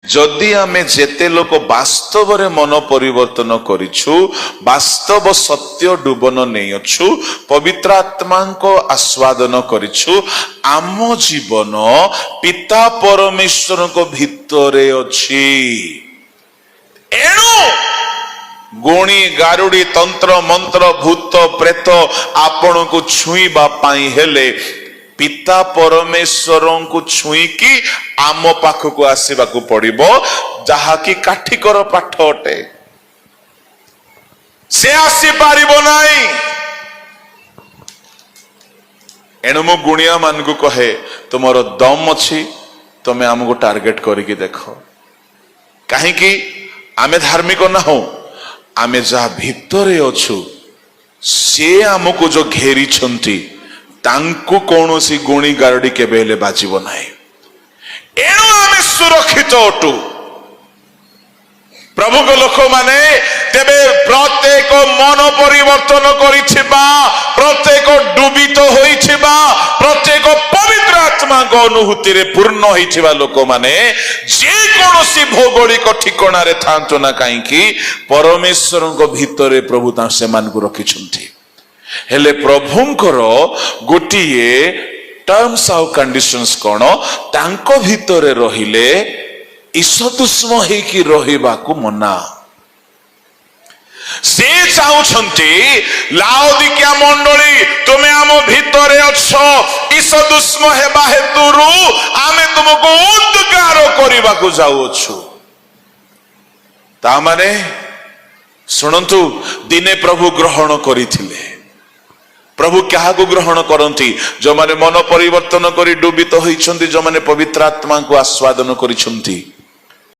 যদি আমি যেতে লোক বাস্তবরে মন পরিবর্তন করিছু, বাস্তব সত্য ডুবন নেইছু, পবিত্র আত্মাঙ্ক আস্বাদন করিছু, আম জীবন পিতা পরমেশ্বরଙ୍କ ভিতরে অছি। এণু গুণী গাରୁଡି তন্ত্র মন্ত্র ভূত প্রেত ଆପଣଙ୍କୁ ଛୁଇଁବା ପାଇଁ ହେଲେ ପିତା ପରମେଶ୍ୱରଙ୍କୁ ଛୁଇଁକି ଆମ ପାଖକୁ ଆସିବାକୁ ପଡିବ, ଯାହାକି କାଠିକର ପାଠ ଅଟେ। ସେ ଆସିପାରିବ ନାହିଁ। ଏଣୁ ମୁଁ ଗୁଣିଆ ମାନଙ୍କୁ କହେ, ତୁମର ଦମ ଅଛି, ତମେ ଆମକୁ ଟାର୍ଗେଟ କରିକି ଦେଖ। କାହିଁକି? ଆମେ ଧାର୍ମିକ ନାହୁଁ, ଆମେ ଯାହା ଭିତରେ ଅଛୁ ସେ ଆମକୁ ଯୋଉ ଘେରିଛନ୍ତି ତାଙ୍କୁ କୌଣସି ଗୁଣି ଗାରୁଡି କେବେ ହେଲେ ବାଜିବ ନାହିଁ। ଏଣୁ ଆମେ ସୁରକ୍ଷିତ ଅଟୁ। ପ୍ରଭୁଙ୍କ ଲୋକମାନେ ତେବେ ପ୍ରତ୍ୟେକ ମନ ପରିବର୍ତ୍ତନ କରିଥିବା, ପ୍ରତ୍ୟେକ ଡୁବିତ ହୋଇଥିବା, ପ୍ରତ୍ୟେକ ପବିତ୍ର ଆତ୍ମାଙ୍କ ଅନୁଭୂତିରେ ପୂର୍ଣ୍ଣ ହୋଇଥିବା ଲୋକମାନେ ଯେକୌଣସି ଭୌଗୋଳିକ ଠିକଣାରେ ଥାନ୍ତୁ ନା କାହିଁକି, ପରମେଶ୍ୱରଙ୍କ ଭିତରେ ପ୍ରଭୁ ସେମାନଙ୍କୁ ରଖିଛନ୍ତି। ହେଲେ ପ୍ରଭୁଙ୍କର ଗୋଟିଏ ଟର୍ମସ ଆଉ କଣ୍ଡିସନ୍ସ କଣ? ତାଙ୍କ ଭିତରେ ରହିଲେ ଈଶଦୁଷ୍ମ ହେଇକି ରହିବାକୁ ମନା। ସେ ଚାହୁଁଛନ୍ତି ଲାଉଦିକିଆ ମଣ୍ଡଳୀ ତୁମେ ଆମ ଭିତରେ ଅଛ, ଈଶଦୁଷ୍ମ ହେବା ହେତୁରୁ ଆମେ ତୁମକୁ ଉଦ୍ଗାର କରିବାକୁ ଯାଉଅଛୁ। ତାମାନେ ଶୁଣନ୍ତୁ, ଦିନେ ପ୍ରଭୁ ଗ୍ରହଣ କରିଥିଲେ। ପ୍ରଭୁ କାହାକୁ ଗ୍ରହଣ କରନ୍ତି? ଯୋଉମାନେ ମନ ପରିବର୍ତ୍ତନ କରି ଡୁବିତ ହୋଇଛନ୍ତି, ଯୋଉମାନେ ପବିତ୍ର ଆତ୍ମାଙ୍କୁ ଆସ୍ୱାଦନ କରିଛନ୍ତି।